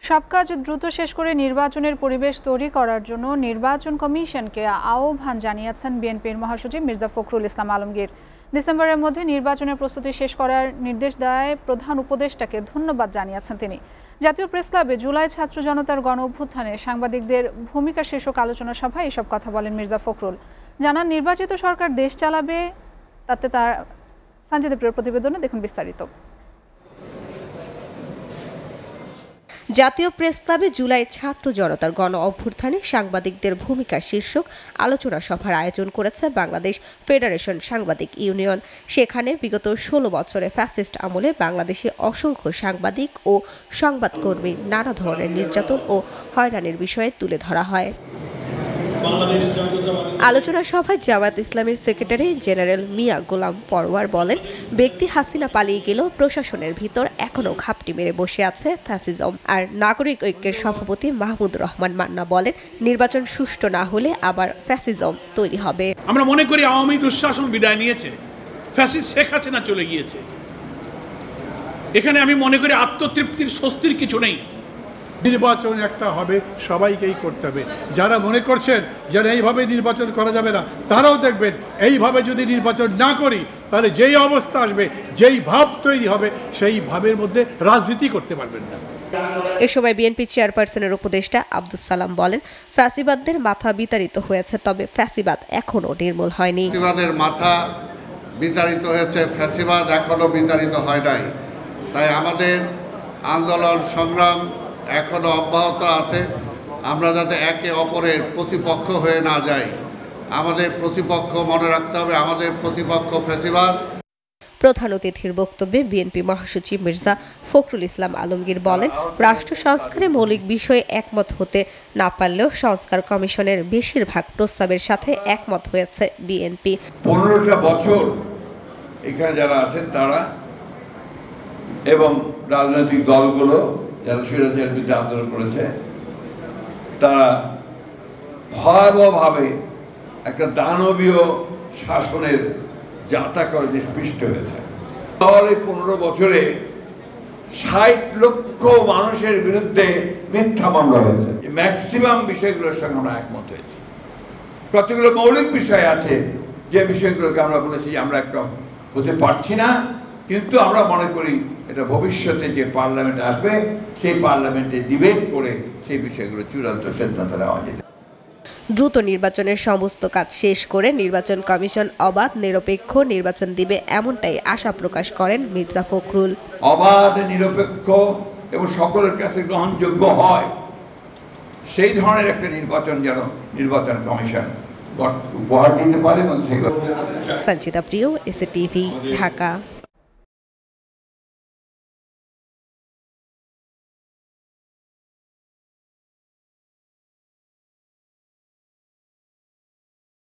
সব কাজ দ্রুত শেষ করে নির্বাচনের পরিবেশ তৈরি করার জন্য নির্বাচন কমিশনকে আহ্বান জানিয়েছেন বিএনপির মহাসচিব মির্জা ফখরুল ইসলাম আলমগীর। ডিসেম্বরের মধ্যে নির্বাচনের প্রস্তুতি শেষ করার নির্দেশ দেয় প্রধান উপদেষ্টাকে ধন্যবাদ জানিয়েছেন তিনি। জাতীয় প্রেসক্লাবে জুলাই ছাত্র জনতার গণ অভ্যুত্থানে সাংবাদিকদের ভূমিকা শীর্ষক আলোচনা সভায় এসব কথা বলেন মির্জা ফখরুল। জানান, নির্বাচিত সরকার দেশ চালাবে, তাতে তার সঞ্জিতা প্রিয়র প্রতিবেদনে দেখুন বিস্তারিত। জাতীয় প্রেসক্লাবে জুলাই ছাত্র জনতার গণ অভ্যুত্থানে সাংবাদিকদের ভূমিকা শীর্ষক আলোচনা সভার আয়োজন করেছে বাংলাদেশ ফেডারেশন সাংবাদিক ইউনিয়ন। সেখানে বিগত 16 বছরে ফ্যাসিস্ট আমলে বাংলাদেশে অসংখ্য সাংবাদিক ও সংবাদকর্মী নানা ধরনের নির্যাতন ও হয়রানির বিষয়ে তুলে ধরা হয়। আলোচনা সভায় জামায়াত ইসলামীর সেক্রেটারি জেনারেল মিয়া গোলাম পরওয়ার বলেন, ব্যক্তি হাসিনা পালিয়ে গেলেও প্রশাসনের ভিতর এখনো ঘাপটি মেরে বসে আছে ফ্যাসিজম। আর নাগরিক ঐক্যের সভাপতি মাহমুদুর রহমান মান্না বলেন, নির্বাচন সুষ্ঠু না হলে আবার ফ্যাসিজম তৈরি হবে। আমরা মনে করি আওয়ামী দুঃশাসন বিদায় নিয়েছে, ফ্যাসিস্ট শেখ হাসিনা চলে গিয়েছে। এখানে আমি মনে করি আত্মতৃপ্তির স্বস্তির কিছু নেই। নির্বাচন একটা হবে, সবাইকেই করতে হবে। যারা মনে করছেন যে এইভাবে নির্বাচন করা যাবে না, তারাও দেখবেন এইভাবে যদি নির্বাচন না করি তাহলে যেই অবস্থা আসবে, যেই ভাব তৈরি হবে, সেই ভাবের মধ্যে রাজনীতি করতে পারবেন না। এ সময় বিএনপি চেয়ারপারসনের উপদেষ্টা আব্দুস সালাম বলেন, ফ্যাসিবাদদের মাথা বিতাড়িত হয়েছে, তবে ফ্যাসিবাদ এখনো নির্মূল হয়নি। ফ্যাসিবাদের মাথা বিতাড়িত হয়েছে, ফ্যাসিবাদ এখনো বিতাড়িত হয় নাই। তাই আমাদের আন্দোলন সংগ্রাম এখনো অব্যাহত আছে। আমরা যাতে একে অপরের প্রতিপক্ষ হয়ে না যাই, আমাদের প্রতিপক্ষ মনে রাখতে হবে, আমাদের প্রতিপক্ষ ফ্যাসিবাদ। প্রধান অতিথির বক্তব্যে বিএনপি মহাসচিব মির্জা ফখরুল ইসলাম আলমগীর বলেন, রাষ্ট্র সংস্কারে মৌলিক বিষয়ে একমত হতে না পারলেও সংস্কার কমিশনের বেশিরভাগ প্রস্তাবের সাথে একমত হয়েছে বিএনপি। 15টা বছর এখানে যারা আছেন তারা এবং রাজনৈতিক দলগুলো যারা স্বৈরাচারের বিরুদ্ধে আন্দোলন করেছে, তারা ভয়াবহভাবে একটা দানবীয় শাসনের যাতা করে নিষ্পৃষ্ট হয়েছে। তাহলে 15 বছরে 60 লক্ষ মানুষের বিরুদ্ধে মিথ্যা মামলা হয়েছে। ম্যাক্সিমাম বিষয়গুলোর সঙ্গে আমরা একমত হয়েছি। কতগুলো মৌলিক বিষয় আছে যে বিষয়গুলোকে আমরা বলেছি আমরা একটা হতে পারছি না, কিন্তু আমরা মনে করি এটা ভবিষ্যতে যে পার্লামেন্ট আসবে সেই পার্লামেন্টে ডিবেট করে সেই বিষয়গুলো চূড়ান্ত সিদ্ধান্ত নেওয়া যাবে। দ্রুত নির্বাচনের সমস্ত কাজ শেষ করে নির্বাচন কমিশন অবাধ নিরপেক্ষ নির্বাচন দিবে, এমনটাই আশা প্রকাশ করেন মির্জা ফখরুল। অবাধ নিরপেক্ষ এবং সকলের কাছে গ্রহণযোগ্য হয় সেই ধরনের একটা নির্বাচন যেন নির্বাচন কমিশন উপহার দিতে পারে। সঞ্জিতা প্রিয়, এসএ টিভি, ঢাকা।